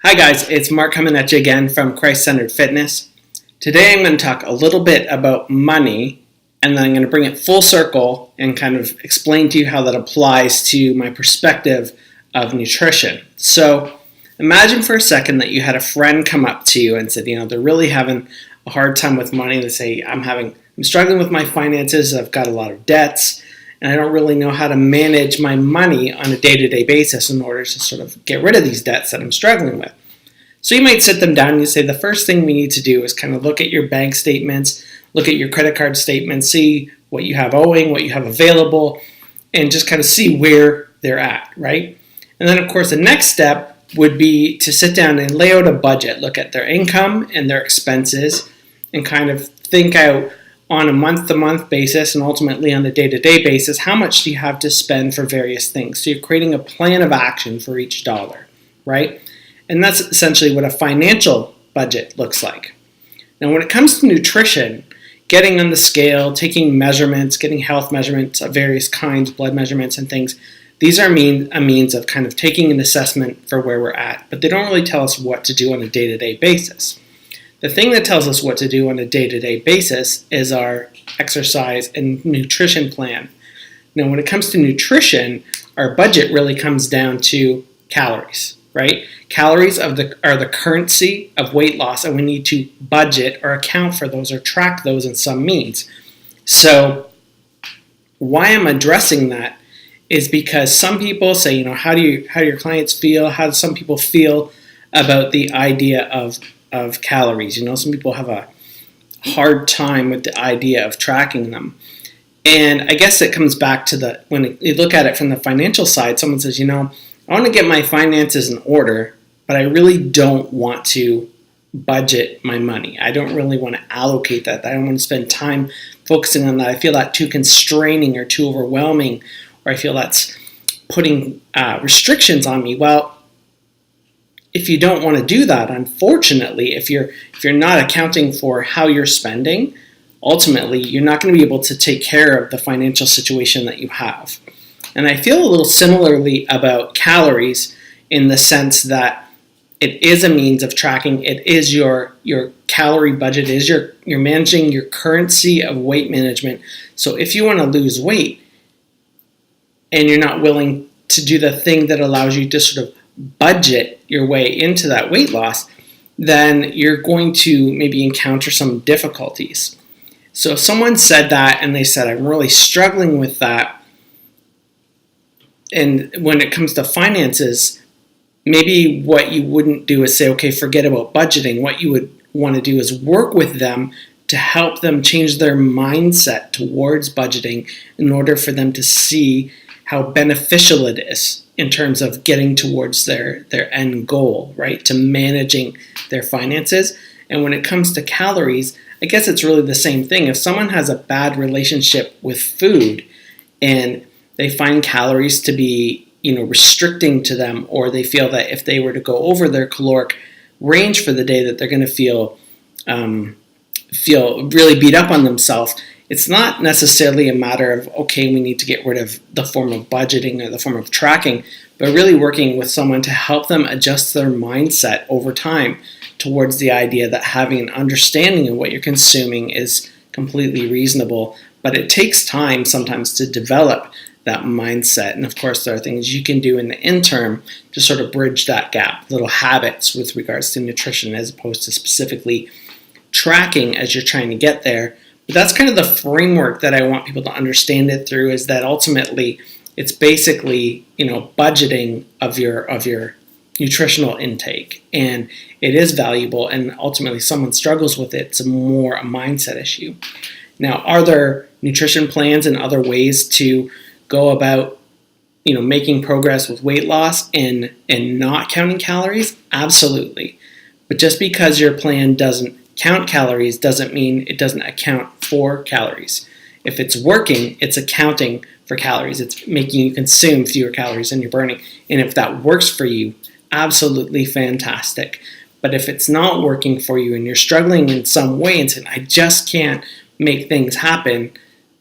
Hi guys, it's Mark coming at you again from Christ-Centered Fitness. Today I'm going to talk a little bit about money, and then I'm going to bring it full circle and kind of explain to you how that applies to my perspective of nutrition. So imagine for a second that you had a friend come up to you and said, they're really having a hard time with money. They say, I'm struggling with my finances, I've got a lot of debts, and I don't really know how to manage my money on a day-to-day basis in order to sort of get rid of these debts that I'm struggling with. So you might sit them down and you say, the first thing we need to do is kind of look at your bank statements, look at your credit card statements, see what you have owing, what you have available, and just kind of see where they're at, right? And then, of course, the next step would be to sit down and lay out a budget, look at their income and their expenses, and kind of think out on a month-to-month basis and ultimately on a day-to-day basis, how much do you have to spend for various things? So you're creating a plan of action for each dollar, right? And that's essentially what a financial budget looks like. Now, when it comes to nutrition, getting on the scale, taking measurements, getting health measurements of various kinds, blood measurements and things, these are a means of kind of taking an assessment for where we're at, but they don't really tell us what to do on a day-to-day basis. The thing that tells us what to do on a day-to-day basis is our exercise and nutrition plan. Now, when it comes to nutrition, our budget really comes down to calories, right? Calories are the currency of weight loss, and we need to budget or account for those or track those in some means. So why I'm addressing that is because some people say, how do your clients feel? How do some people feel about the idea of calories? Some people have a hard time with the idea of tracking them. And I guess it comes back to when you look at it from the financial side, someone says, I want to get my finances in order, but I really don't want to budget my money. I don't really want to allocate that. I don't want to spend time focusing on that. I feel that too constraining or too overwhelming, or I feel that's putting restrictions on me. Well, if you don't want to do that, unfortunately, if you're not accounting for how you're spending, ultimately you're not going to be able to take care of the financial situation that you have. And I feel a little similarly about calories in the sense that it is a means of tracking. It is your calorie budget. It is you're managing your currency of weight management. So if you want to lose weight and you're not willing to do the thing that allows you to sort of budget your way into that weight loss, then you're going to maybe encounter some difficulties. So if someone said that and they said, I'm really struggling with that, and when it comes to finances, maybe what you wouldn't do is say, okay, forget about budgeting. What you would want to do is work with them to help them change their mindset towards budgeting in order for them to see how beneficial it is in terms of getting towards their end goal, right? To managing their finances. And when it comes to calories, I guess it's really the same thing. If someone has a bad relationship with food and they find calories to be, restricting to them, or they feel that if they were to go over their caloric range for the day, that they're going to feel really beat up on themselves. It's not necessarily a matter of, okay, we need to get rid of the form of budgeting or the form of tracking, but really working with someone to help them adjust their mindset over time towards the idea that having an understanding of what you're consuming is completely reasonable, but it takes time sometimes to develop that mindset. And of course, there are things you can do in the interim to sort of bridge that gap, little habits with regards to nutrition as opposed to specifically tracking as you're trying to get there. But that's kind of the framework that I want people to understand it through, is that ultimately it's basically, budgeting of your nutritional intake. And it is valuable, and ultimately someone struggles with it. It's more a mindset issue. Now, are there nutrition plans and other ways to go about, making progress with weight loss and not counting calories? Absolutely. But just because your plan doesn't count calories doesn't mean it doesn't account for calories. If it's working, it's accounting for calories. It's making you consume fewer calories than you're burning. And if that works for you, absolutely fantastic. But if it's not working for you and you're struggling in some way and saying, I just can't make things happen,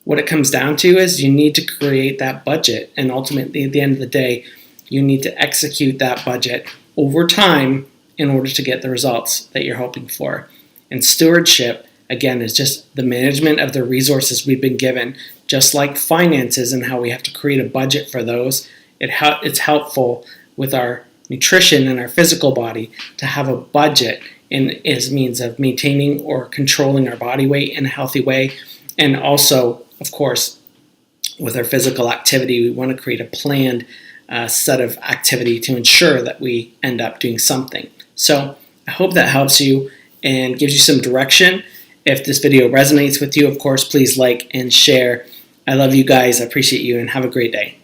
what it comes down to is you need to create that budget. And ultimately, at the end of the day, you need to execute that budget over time in order to get the results that you're hoping for. And stewardship, again, is just the management of the resources we've been given, just like finances and how we have to create a budget for those. It's helpful with our nutrition and our physical body to have a budget as means of maintaining or controlling our body weight in a healthy way. And also, of course, with our physical activity, we want to create a planned set of activity to ensure that we end up doing something. So I hope that helps you and gives you some direction. If this video resonates with you, of course, please like and share. I love you guys. I appreciate you, and have a great day.